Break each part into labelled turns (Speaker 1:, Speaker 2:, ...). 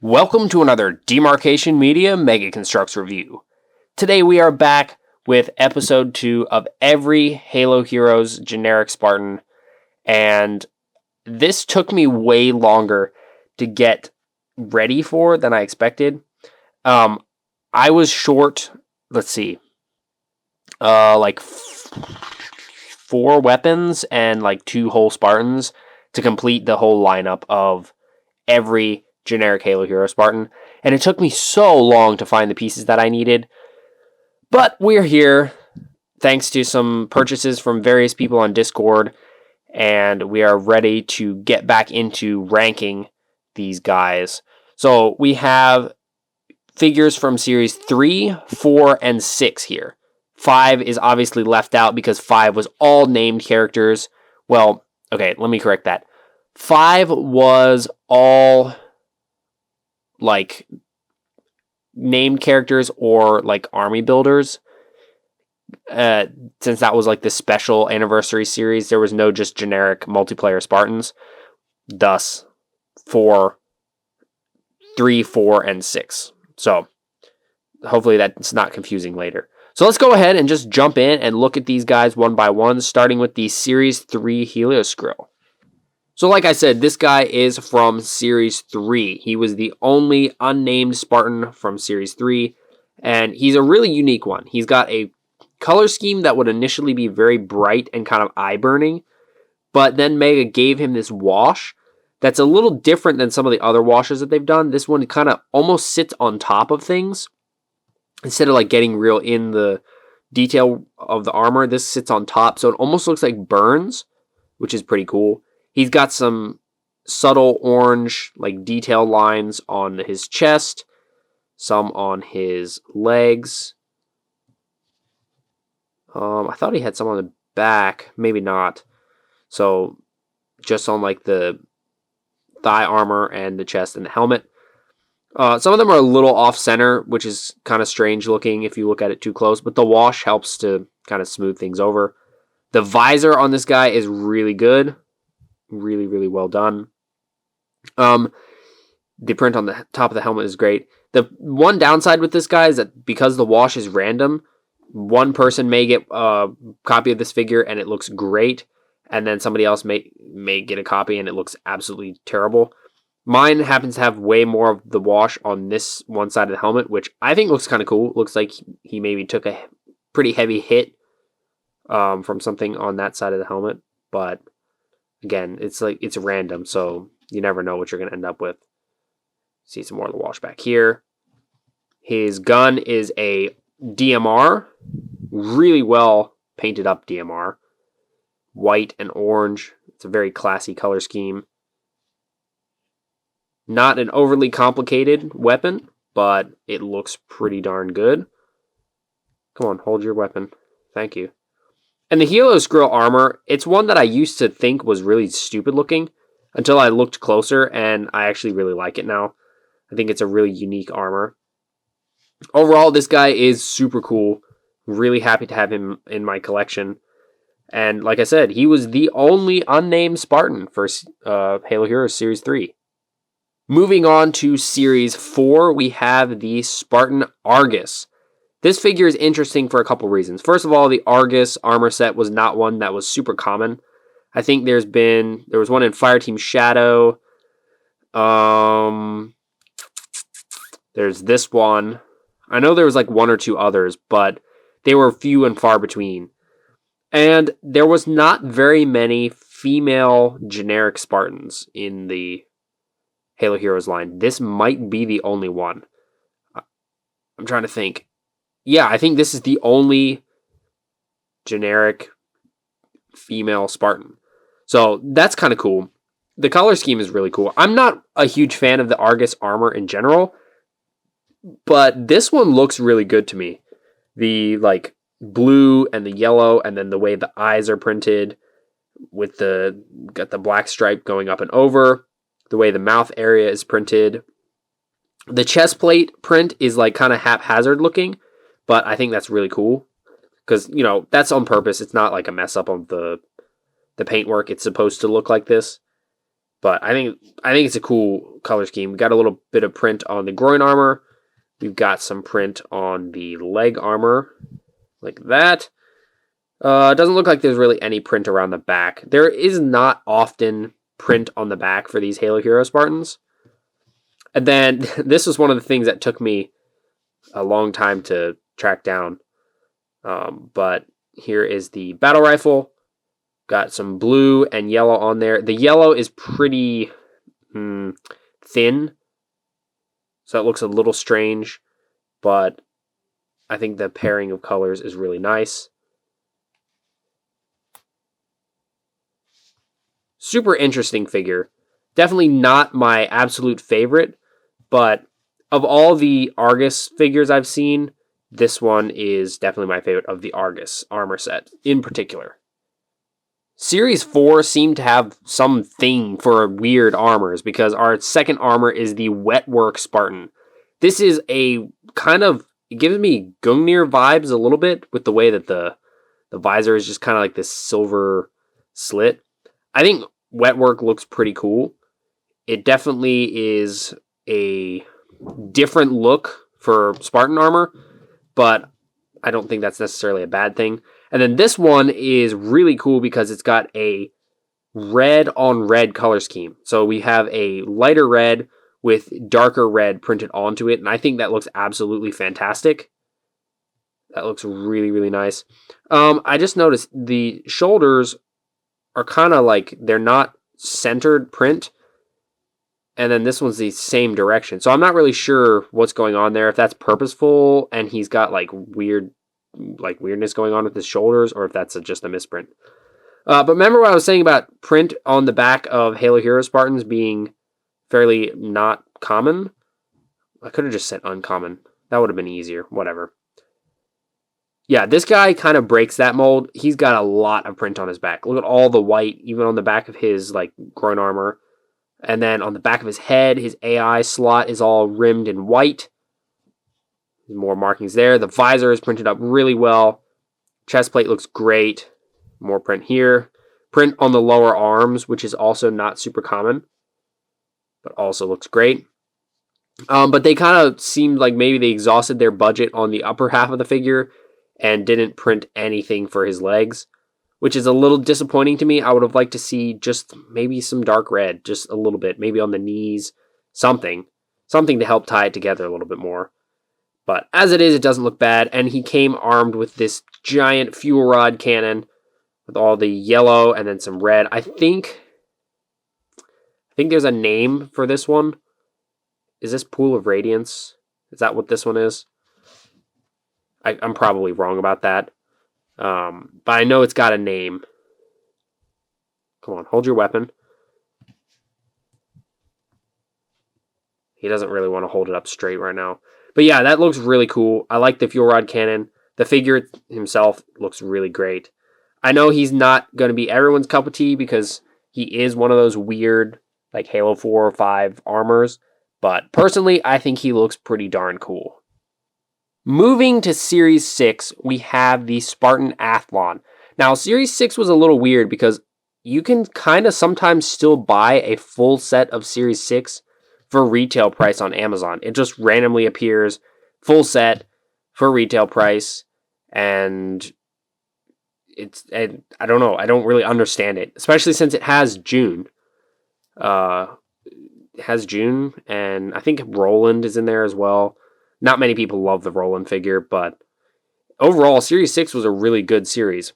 Speaker 1: Welcome to another Demarcation Media Mega Construx review. Today we are back with episode 2 of every Halo Heroes generic Spartan, and this took me way longer to get ready for than I expected. I was short, like 4 weapons and like 2 whole Spartans to complete the whole lineup of every generic Halo Hero Spartan, and it took me so long to find the pieces that I needed, but we're here thanks to some purchases from various people on Discord, and we are ready to get back into ranking these guys. So we have figures from series 3, 4, and 6 here. 5 is obviously left out because 5 was all named characters. Well, okay, let me correct that. 5 was all like named characters or like army builders. Since that was like the special anniversary series, there was no just generic multiplayer Spartans. Thus, 4, 3, 4, and 6. So hopefully that's not confusing later. So let's go ahead and just jump in and look at these guys one by one, starting with the Series 3 Helios Skrill. So like I said, this guy is from Series 3. He was the only unnamed Spartan from Series 3, and he's a really unique one. He's got a color scheme that would initially be very bright and kind of eye-burning, but then Mega gave him this wash that's a little different than some of the other washes that they've done. This one kind of almost sits on top of things. Instead of like getting real in the detail of the armor, this sits on top, so it almost looks like burns, which is pretty cool. He's got some subtle orange, like detail lines on his chest, some on his legs. I thought he had some on the back, maybe not. So just on like the thigh armor and the chest and the helmet. Some of them are a little off center, which is kind of strange looking if you look at it too close, but the wash helps to kind of smooth things over. The visor on this guy is really good. Really, really well done. The print on the top of the helmet is great. The one downside with this guy is that because the wash is random, one person may get a copy of this figure and it looks great, and then somebody else may get a copy and it looks absolutely terrible. Mine happens to have way more of the wash on this one side of the helmet, which I think looks kind of cool. It looks like he maybe took a pretty heavy hit from something on that side of the helmet, but again, it's random, so you never know what you're going to end up with. See some more of the wash back here. His gun is a DMR. Really well painted up DMR. White and orange. It's a very classy color scheme. Not an overly complicated weapon, but it looks pretty darn good. Come on, hold your weapon. Thank you. And the Halo Skrill armor, it's one that I used to think was really stupid looking until I looked closer, and I actually really like it now. I think it's a really unique armor. Overall, this guy is super cool. Really happy to have him in my collection. And like I said, he was the only unnamed Spartan for Halo Heroes Series 3. Moving on to Series 4, we have the Spartan Argus. This figure is interesting for a couple reasons. First of all, the Argus armor set was not one that was super common. I think there was one in Fireteam Shadow. There's this one. I know there was like 1 or 2 others, but they were few and far between. And there was not very many female generic Spartans in the Halo Heroes line. This might be the only one. I'm trying to think. Yeah, I think this is the only generic female Spartan. So that's kind of cool. The color scheme is really cool. I'm not a huge fan of the Argus armor in general, but this one looks really good to me. The like blue and the yellow, and then the way the eyes are printed with got the black stripe going up and over, the way the mouth area is printed. The chest plate print is like kind of haphazard looking, but I think that's really cool because, you know, that's on purpose. It's not like a mess up on the paintwork. It's supposed to look like this. But I think it's a cool color scheme. We got a little bit of print on the groin armor. We've got some print on the leg armor, like that. It doesn't look like there's really any print around the back. There is not often print on the back for these Halo Heroes Spartans. And then this was one of the things that took me a long time to track down. But here is the battle rifle. Got some blue and yellow on there. The yellow is pretty thin, so it looks a little strange, but I think the pairing of colors is really nice. Super interesting figure. Definitely not my absolute favorite, but of all the Argus figures I've seen, this one is definitely my favorite of the Argus armor set in particular. Series 4 seemed to have something for weird armors because our second armor is the Wetwork Spartan. This is a kind of, it gives me Gungnir vibes a little bit with the way that the visor is just kind of like this silver slit. I think Wetwork looks pretty cool. It definitely is a different look for Spartan armor, but I don't think that's necessarily a bad thing. And then this one is really cool because it's got a red on red color scheme. So we have a lighter red with darker red printed onto it, and I think that looks absolutely fantastic. That looks really, really nice. I just noticed the shoulders are kind of like, they're not centered print, and then this one's the same direction. So I'm not really sure what's going on there, if that's purposeful and he's got like weirdness going on with his shoulders, or if that's just a misprint. But remember what I was saying about print on the back of Halo Heroes Spartans being fairly not common? I could have just said uncommon. That would have been easier. Whatever. Yeah, this guy kind of breaks that mold. He's got a lot of print on his back. Look at all the white, even on the back of his like groin armor. And then on the back of his head, his AI slot is all rimmed in white. More markings there. The visor is printed up really well. Chest plate looks great. More print here. Print on the lower arms, which is also not super common, but also looks great. But they kind of seemed like maybe they exhausted their budget on the upper half of the figure and didn't print anything for his legs, which is a little disappointing to me. I would have liked to see just maybe some dark red, just a little bit, maybe on the knees, something to help tie it together a little bit more. But as it is, it doesn't look bad, and he came armed with this giant fuel rod cannon with all the yellow and then some red. I think there's a name for this one. Is this Pool of Radiance? Is that what this one is? I'm probably wrong about that. But I know it's got a name. Come on, hold your weapon. He doesn't really want to hold it up straight right now. But yeah, that looks really cool. I like the fuel rod cannon. The figure himself looks really great. I know he's not going to be everyone's cup of tea because he is one of those weird like Halo 4 or 5 armors. But personally, I think he looks pretty darn cool. Moving to Series 6, we have the Spartanathlon. Now, Series 6 was a little weird because you can kind of sometimes still buy a full set of Series 6 for retail price on Amazon. It just randomly appears full set for retail price, and I don't know. I don't really understand it, especially since it has June. It has June, and I think Roland is in there as well. Not many people love the Roland figure, but overall, Series 6 was a really good series.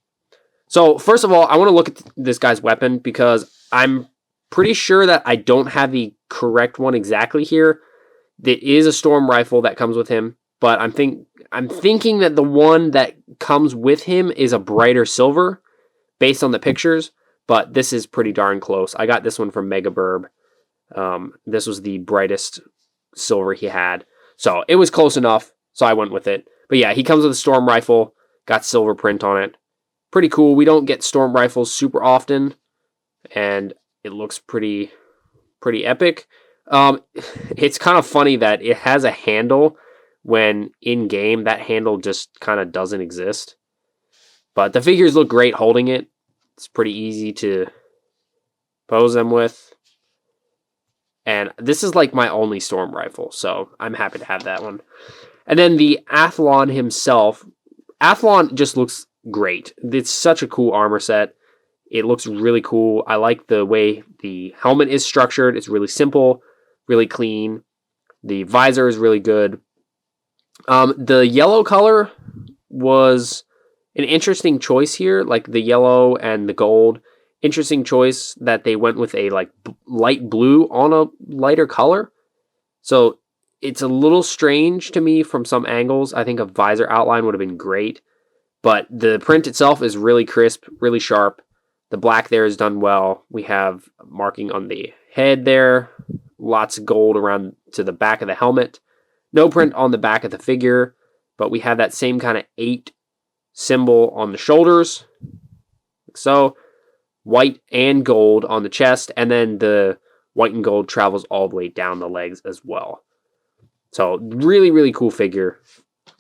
Speaker 1: So, first of all, I want to look at this guy's weapon because I'm pretty sure that I don't have the correct one exactly here. There is a storm rifle that comes with him, but I'm thinking that the one that comes with him is a brighter silver based on the pictures, but this is pretty darn close. I got this one from Mega Burb. This was the brightest silver he had. So it was close enough, so I went with it. But yeah, he comes with a storm rifle, got silver print on it. Pretty cool. We don't get storm rifles super often, and it looks pretty epic. It's kind of funny that it has a handle when in game that handle just kind of doesn't exist. But the figures look great holding it. It's pretty easy to pose them with. And this is like my only storm rifle, so I'm happy to have that one. And then the Athlon himself. Athlon just looks great. It's such a cool armor set. It looks really cool. I like the way the helmet is structured. It's really simple, really clean. The visor is really good. The yellow color was an interesting choice here, like the yellow and the gold. Interesting choice that they went with a like light blue on a lighter color. So it's a little strange to me from some angles. I think a visor outline would have been great, but the print itself is really crisp, really sharp. The black there is done well. We have marking on the head there, lots of gold around to the back of the helmet. No print on the back of the figure, but we have that same kind of 8 symbol on the shoulders. Like so, white and gold on the chest, and then the white and gold travels all the way down the legs as well. So really, really cool figure.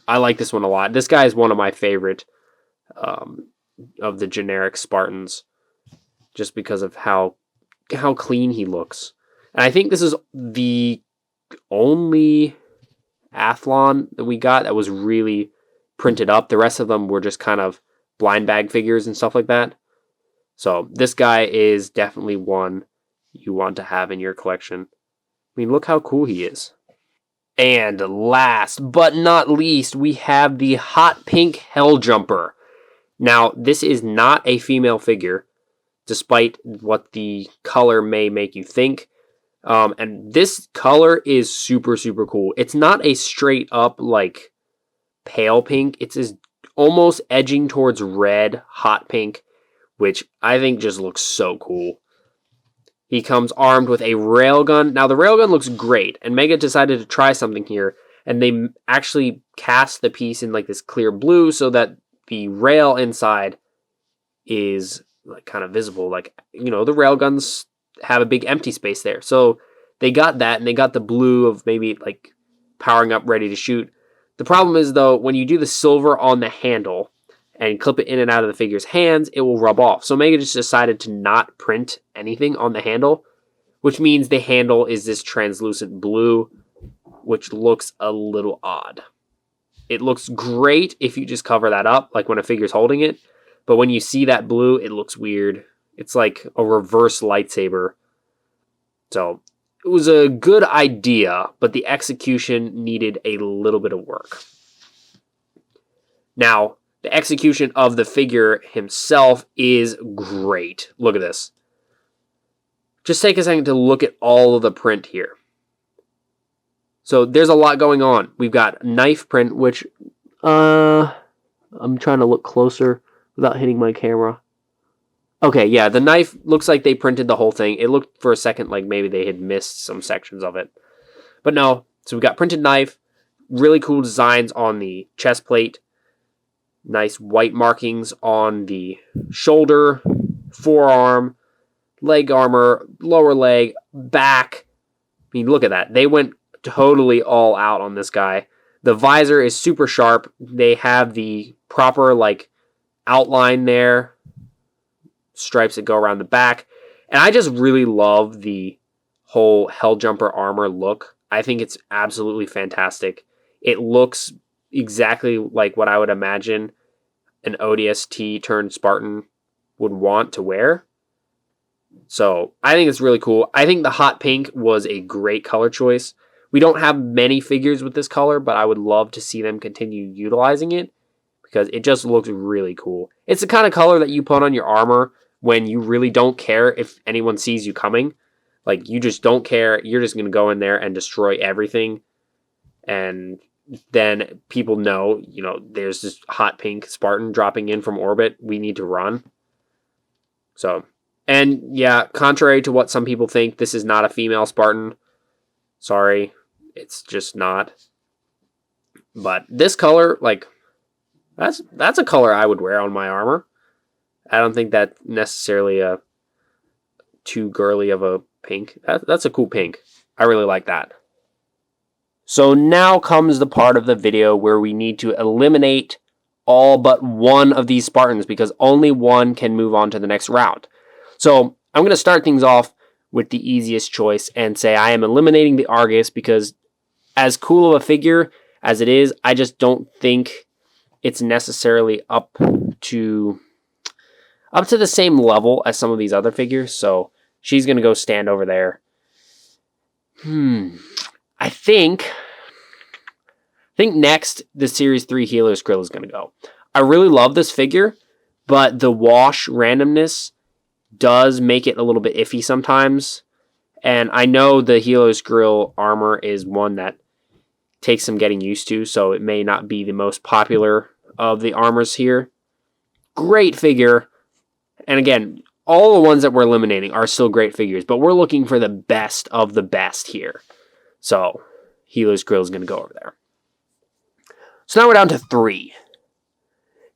Speaker 1: I like this one a lot. This guy is one of my favorite of the generic Spartans, just because of how clean he looks. And I think this is the only Athlon that we got that was really printed up. The rest of them were just kind of blind bag figures and stuff like that. So this guy is definitely one you want to have in your collection. I mean, look how cool he is. And last but not least, we have the hot pink Hell Jumper. Now, this is not a female figure, despite what the color may make you think. And this color is super, super cool. It's not a straight up, like, pale pink. It's almost edging towards red, hot pink, which I think just looks so cool. He comes armed with a railgun. Now, the railgun looks great, and Mega decided to try something here, and they actually cast the piece in, like, this clear blue so that the rail inside is, like, kind of visible. Like, you know, the railguns have a big empty space there. So they got that, and they got the blue of maybe like powering up, ready to shoot. The problem is, though, when you do the silver on the handle and clip it in and out of the figure's hands, it will rub off. So Mega just decided to not print anything on the handle, which means the handle is this translucent blue, which looks a little odd. It looks great if you just cover that up, like when a figure's holding it. But when you see that blue, it looks weird. It's like a reverse lightsaber. So it was a good idea, but the execution needed a little bit of work. Now, the execution of the figure himself is great. Look at this. Just take a second to look at all of the print here. So there's a lot going on. We've got knife print, which I'm trying to look closer without hitting my camera. Okay, yeah, the knife looks like they printed the whole thing. It looked for a second like maybe they had missed some sections of it. But no, so we've got printed knife, really cool designs on the chest plate, nice white markings on the shoulder, forearm, leg armor, lower leg, back. I mean, look at that. They went totally all out on this guy. The visor is super sharp. They have the proper, like, outline there, stripes that go around the back, and I just really love the whole Helljumper armor look. I think it's absolutely fantastic. It looks exactly like what I would imagine an ODST turned Spartan would want to wear. So I think it's really cool. I think the hot pink was a great color choice. We don't have many figures with this color, but I would love to see them continue utilizing it because it just looks really cool. It's the kind of color that you put on your armor when you really don't care if anyone sees you coming. Like, you just don't care. You're just going to go in there and destroy everything. And then people know, you know, there's this hot pink Spartan dropping in from orbit. We need to run. So, and yeah, contrary to what some people think, this is not a female Spartan. Sorry, it's just not. But this color, like, that's a color I would wear on my armor. I don't think that's necessarily a too girly of a pink. That's a cool pink. I really like that. So now comes the part of the video where we need to eliminate all but one of these Spartans because only one can move on to the next round. So I'm going to start things off with the easiest choice and say I am eliminating the Argus because as cool of a figure as it is, I just don't think it's necessarily up to the same level as some of these other figures. So she's going to go stand over there. I think next the Series 3 Halo Skrill is going to go. I really love this figure, but the wash randomness does make it a little bit iffy sometimes. And I know the Halo Skrill armor is one that takes some getting used to, so it may not be the most popular of the armors here. Great figure. And again, all the ones that we're eliminating are still great figures, but we're looking for the best of the best here. So, Halo Skrill is going to go over there. So now we're down to 3.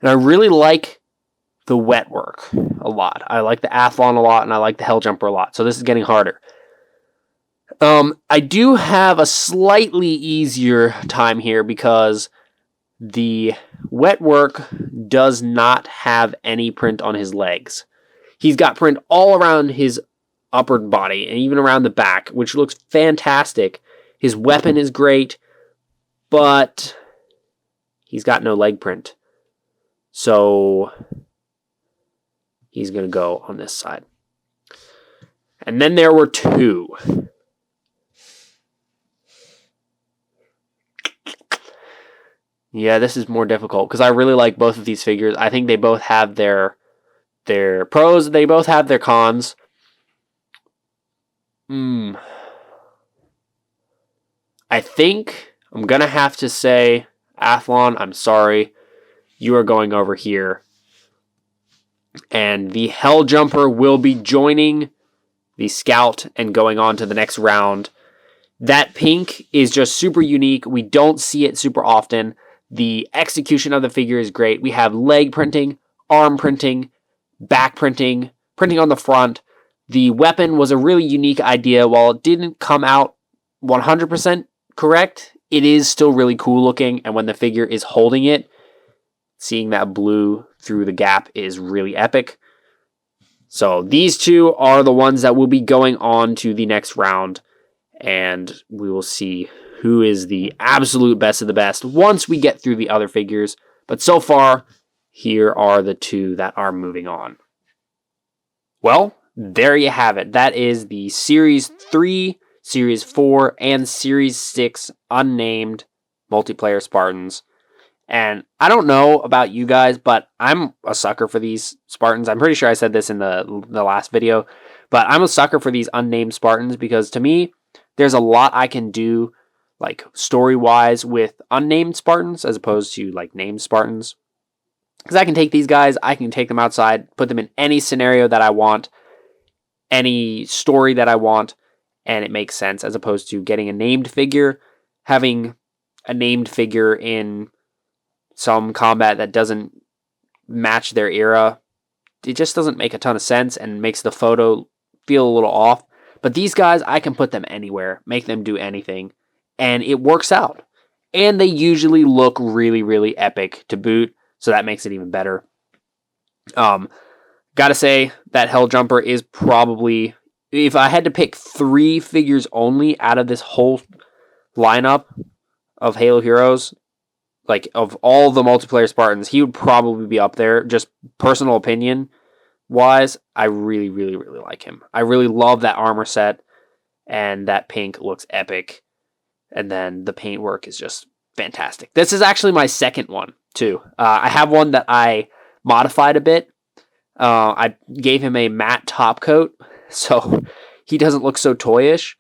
Speaker 1: And I really like the wet work a lot. I like the Athlon a lot, and I like the Hell Jumper a lot. So this is getting harder. I do have a slightly easier time here because the wet work does not have any print on his legs. He's got print all around his upper body and even around the back, which looks fantastic. His weapon is great, but he's got no leg print. So he's going to go on this side. And then there were 2. Yeah, this is more difficult because I really like both of these figures. I think they both have their pros. They both have their cons. I think I'm going to have to say, Athlon, I'm sorry. You are going over here. And the Hell Jumper will be joining the Scout and going on to the next round. That pink is just super unique. We don't see it super often. The execution of the figure is great. We have leg printing, arm printing, back printing, printing on the front. The weapon was a really unique idea. While it didn't come out 100% correct, it is still really cool looking. And when the figure is holding it, seeing that blue through the gap is really epic. So these 2 are the ones that will be going on to the next round. And we will see who is the absolute best of the best once we get through the other figures. But so far, here are the 2 that are moving on. Well, there you have it. That is the Series 3, Series 4, and Series 6 unnamed multiplayer Spartans. And I don't know about you guys, but I'm a sucker for these Spartans. I'm pretty sure I said this in the last video, but I'm a sucker for these unnamed Spartans because to me, there's a lot I can do like story-wise with unnamed Spartans as opposed to like named Spartans. Because I can take these guys, I can take them outside, put them in any scenario that I want, any story that I want, and it makes sense as opposed to getting a named figure, having a named figure in some combat that doesn't match their era. It just doesn't make a ton of sense and makes the photo feel a little off. But these guys, I can put them anywhere, make them do anything, and it works out. And they usually look really, really epic to boot, so that makes it even better. Gotta say, that Hell Jumper is probably, if I had to pick 3 figures only out of this whole lineup of Halo Heroes, like of all the multiplayer Spartans, he would probably be up there, just personal opinion wise. I really, really, really like him. I really love that armor set, and that pink looks epic. And then the paint work is just fantastic. This is actually my second one, too. I have one that I modified a bit. I gave him a matte top coat, so he doesn't look so toyish.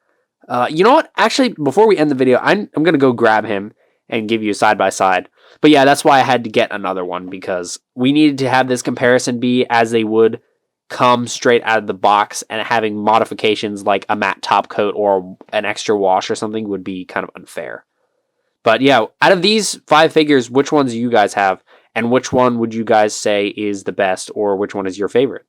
Speaker 1: You know what? Actually, before we end the video, I'm going to go grab him and give you a side-by-side. But yeah, that's why I had to get another one, because we needed to have this comparison be as they would come straight out of the box, and having modifications like a matte top coat or an extra wash or something would be kind of unfair. But yeah, out of these 5 figures, which ones do you guys have? And which one would you guys say is the best, or which one is your favorite?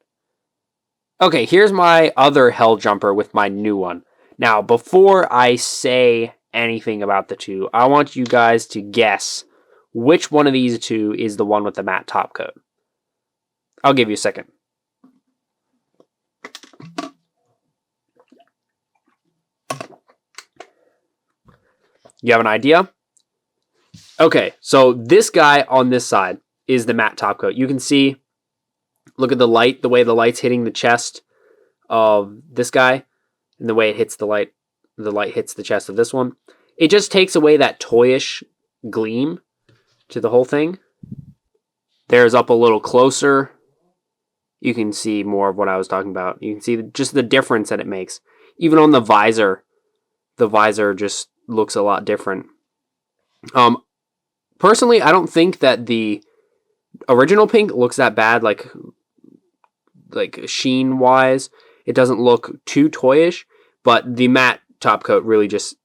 Speaker 1: Okay, here's my other Hell Jumper with my new one. Now, before I say anything about the 2, I want you guys to guess which one of these 2 is the one with the matte top coat. I'll give you a second. You have an idea? Okay, so this guy on this side is the matte top coat. You can see, look at the light, the way the light's hitting the chest of this guy, and the way it hits the light hits the chest of this one. It just takes away that toyish gleam to the whole thing. There's up a little closer. You can see more of what I was talking about. You can see just the difference that it makes. Even on the visor just looks a lot different. Personally, I don't think that the original pink looks that bad, like sheen wise. It doesn't look too toyish, but the matte top coat really just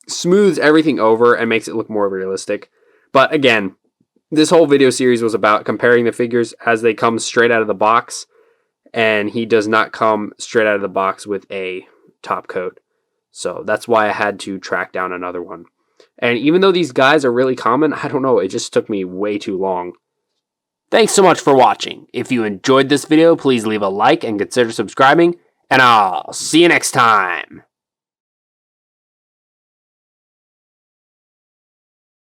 Speaker 1: smooths everything over and makes it look more realistic. But again, this whole video series was about comparing the figures as they come straight out of the box, and he does not come straight out of the box with a top coat. So that's why I had to track down another one. And even though these guys are really common, I don't know, it just took me way too long. Thanks so much for watching. If you enjoyed this video, please leave a like and consider subscribing, and I'll see you next time.